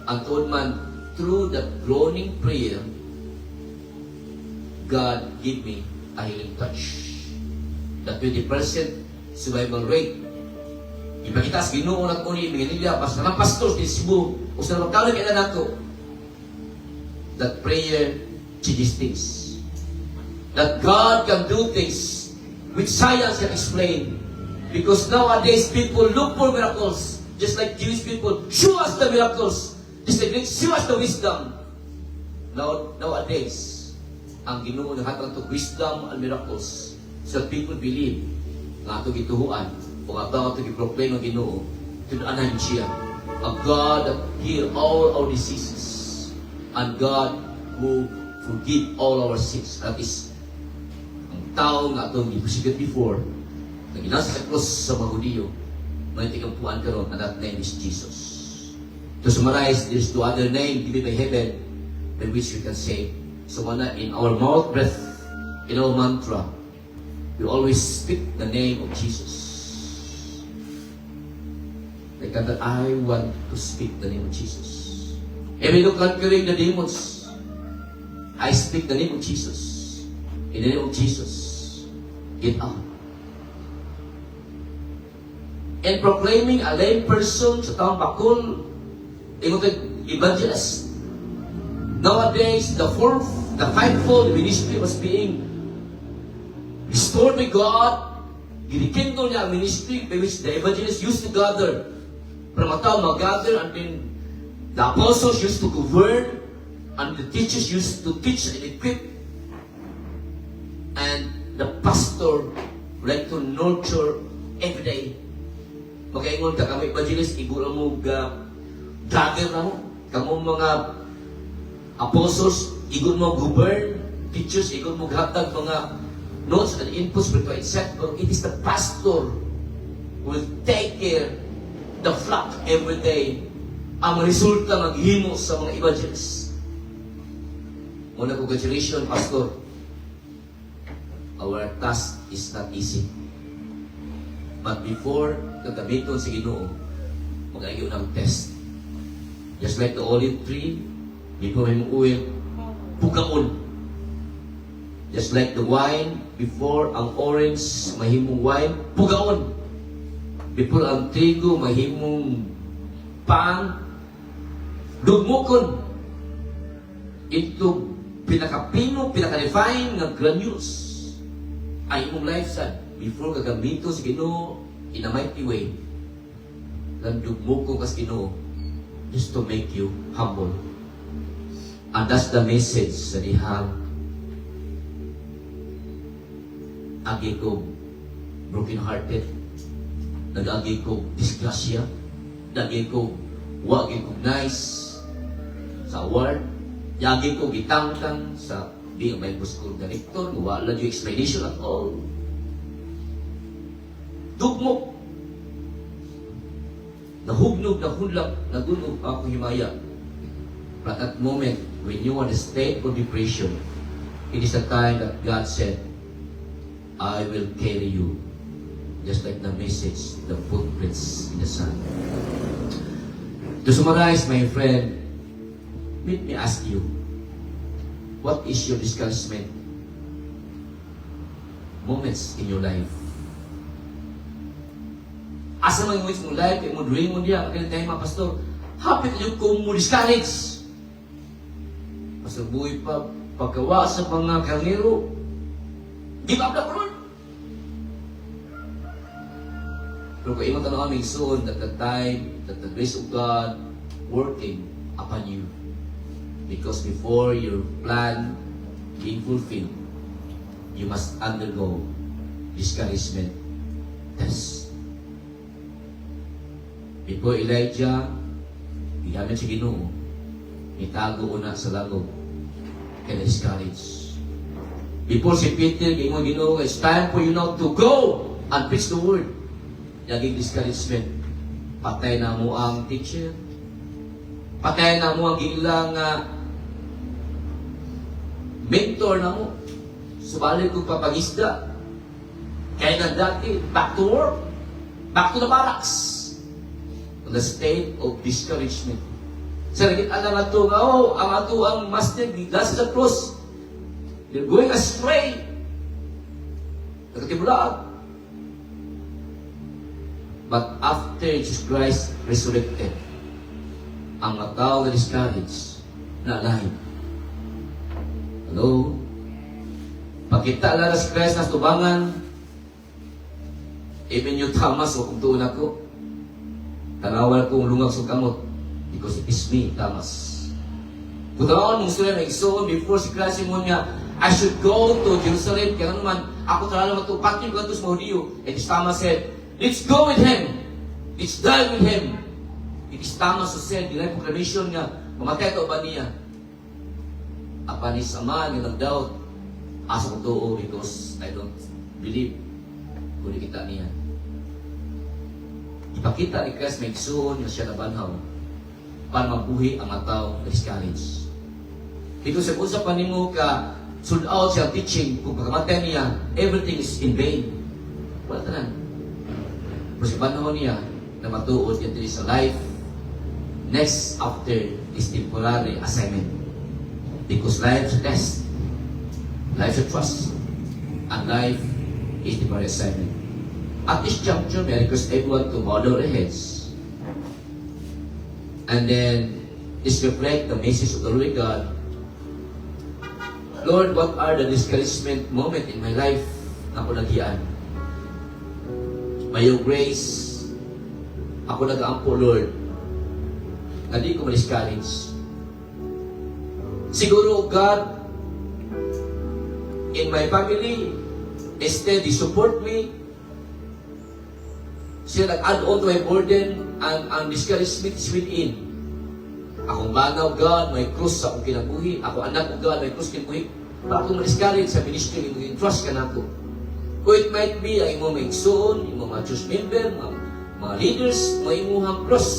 Ang tuod man, through the groaning prayer, God give me a healing touch. The 20% survival rate. Ipakita sa Ginoo na ko ni Manila, basta ng pastor sa Cebu, o sa magkawin kailan nato. That prayer changes things. That God can do things which science can explain. Because nowadays people look for miracles, just like Jewish people, show us the miracles. Just like Greeks, show us the wisdom. Nowadays, ang Ginoo naghatag to wisdom and miracles so that people believe nga ito gituhuan o nga ito giproclaim ang Ginoo, tinuanan siya. A God that heal all our diseases and God who forgive all our sins. That is, ang tao nga ito gipusigat before na ginasa sa cross sa mga Hudiyo, may tikampuan karon, and that name is Jesus. To summarize, there's two other names given by heaven by which we can say. So in our mouth breath, in our mantra, we always speak the name of Jesus. Like that, I want to speak the name of Jesus. Even though conquering the demons, I speak the name of Jesus. In the name of Jesus, get out. And proclaiming a lame person sa taong bakul, evangelist. Nowadays, the fivefold ministry was being restored by God. Ginikindol niya ang ministry by which the evangelists used to gather. From a town mag-gather, and then the apostles used to govern, and the teachers used to teach and equip. And the pastor would like to nurture every day. Magaingon ka kami evangelist, iguro mo gather na mo. Kamu mga apostles, iguro mo govern, teachers, iguro mo hatag mga notes and inputs to etc. But it is the pastor who will take care the flock every day. Ang resulta maghimo sa mga evangelists. Muna, congratulations, pastor. Our task is not easy. But before gagamiton sa Ginoo, mag-ayaw ng test. Just like the olive tree, before may oil, pugaon. Just like the wine, before ang orange mahimong wine, pugaon. Before ang trigo mahimong pang, dugmukon. Ito pinakapino, pinaka-refine ng granules ay imong lifestyle. Before gagamito sa Ginoo in a mighty way, nagdugmukon ka sa Ginoo just to make you humble. And that's the message sa dihang agi ko broken-hearted, nag-agi ko disgrasya, nag-agi ko wag recognize sa award, yagi ko gitangtang sa being a Bible school director, wala yung explanation at all. Dugmok. Nahugnog, nahulak, nagunog ako himaya. But at that moment, when you are in a state of depression, it is the time that God said, I will carry you. Just like the message, the footprints in the sun. To summarize, my friend, let me ask you, what is your discouragement moments in your life? Asa man yung moments mo life, yung dream mo niya, kaya tayo mga pastor, happy kayo kung mo discourage. Pastor buhay pa, pagkawa sa mga karnero, give up na po nun. Pero kung imong tanong aming soon, that the time, that the grace of God working upon you. Because before your plan being fulfilled, you must undergo discouragement test. Before Elijah, gigamit si Ginoo, itago una sa langog, kaya discouraged. Before si Peter, mo Ginoo, it's time for you now to go and preach the word. Naging discouragement. Patay na mo ang teacher. Patay na mo ang ilang mentor na mo. Subalit kong papagisda. Kaya na dati, back to work. Back to the barracks. On the state of discouragement. Sa naging alam ato nga, ang ato ang master, gigas sa cross. They're going astray. Nagkatibulaan. But after Jesus Christ resurrected, ang mga tao na discouraged, na alive. Hello? Pagkita lang si Christ na tubangan, even yung Thomas, o kung tuon ako, tanawal kong lungag sa kamot, because it is me, Thomas. Kung tanawal mong sila na igsoon, before si Christ mo niya, I should go to Jerusalem, kaya naman, ako talaga matupati ko sa mga Hudiyo. And this Thomas said, let's go with him. Let's die with him. It is Thomas who said, dinay proclamation niya, mamatay ka ba niya? Apanis ama nga nag-doubt, asa ko to, because I don't believe. Kung kita niya. Ipakita ni Christ may igsoon na siya nabanhaw para mabuhi ang mga tao na discouraged. Because sa usapan nimo ka, sold out siya teaching, kung pagkamatay niya, everything is in vain. Wala tanan. Pero sa panahon niya, na matuod niya din sa life, next after this temporary assignment. Because life is a test, life is a trust, and life is temporary assignment. At this juncture, may I request everyone to bow their heads. And then, just reflect the message of the Lord God. Lord, what are the discouragement moment in my life na ako nagyaan? By your grace, ako nag-aampo, Lord, na di ko ma-discourage. Siguro, God, in my family, instead, they support me. Sila nag-add on to my burden, ang discouragement is within. Akong banaw, God, may krus sa akong kinabuhi. Ako anak ko, God, may krus kinabuhi. Para akong ma-discourage sa ministry, yung trust ka na ako. Or it might be, ang imong maigsoon, yung mga church member, mga leaders, mga imuhang krus.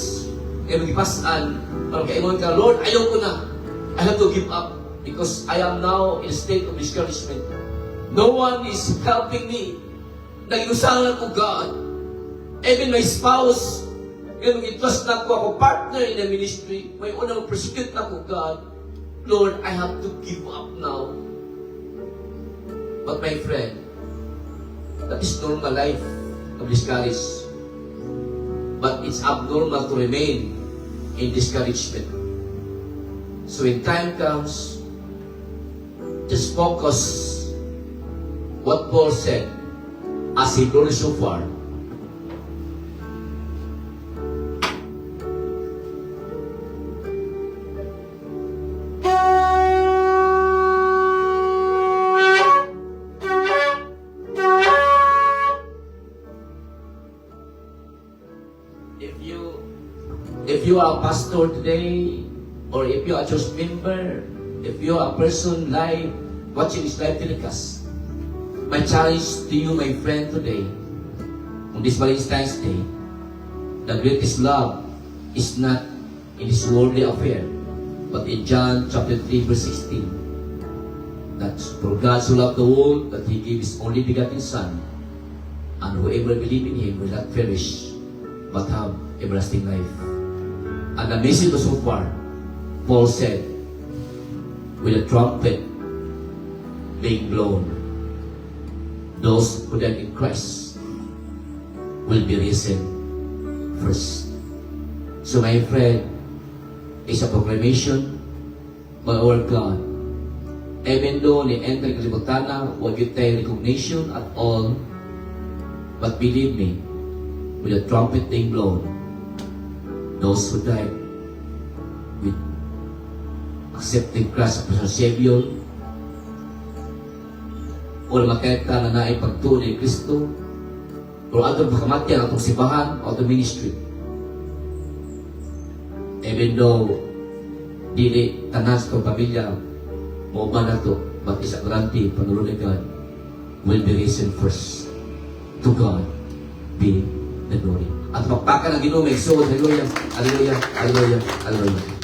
Kaya magipasaan, parang kaya imong ka, Lord, ayaw ko na. I have to give up because I am now in a state of discouragement. No one is helping me. Nag-inusahan ako, God. Even my spouse, kaya mag-trust na ako partner in the ministry. May unang persecute na ako, God. Lord, I have to give up now. But my friend, that is normal life of discourage. But it's abnormal to remain in discouragement. So when time comes, just focus what Paul said as he brought so far. If you are a pastor today, or if you are a church member, if you are a person live, watching this live telecast, my challenge to you, my friend, today, on this Valentine's Day, the greatest love is not in this worldly affair, but in John chapter 3, verse 16. That for God so loved the world that He gave His only begotten Son, and whoever believes in Him will not perish, but have everlasting life. And the message was so far, Paul said, with a trumpet being blown, those who died in Christ will be risen first. So my friend, it's a proclamation by our God. Even though ni-enter kalibutan na, wag yun tayo recognition at all, but believe me, with a trumpet being blown, those who died with accepting Christ as our Savior, o makita na naipagtuloy ni Kristo, o atong pagkamatyan atong sibahan o atong ministry. Even though dili tanan sa itong pamilya, mo ba na to, but is a guarantee, Panginoon ni God will be risen first. To God be the glory. At magpaka ng Ginoo, may suod, hallelujah, hallelujah, hallelujah, hallelujah.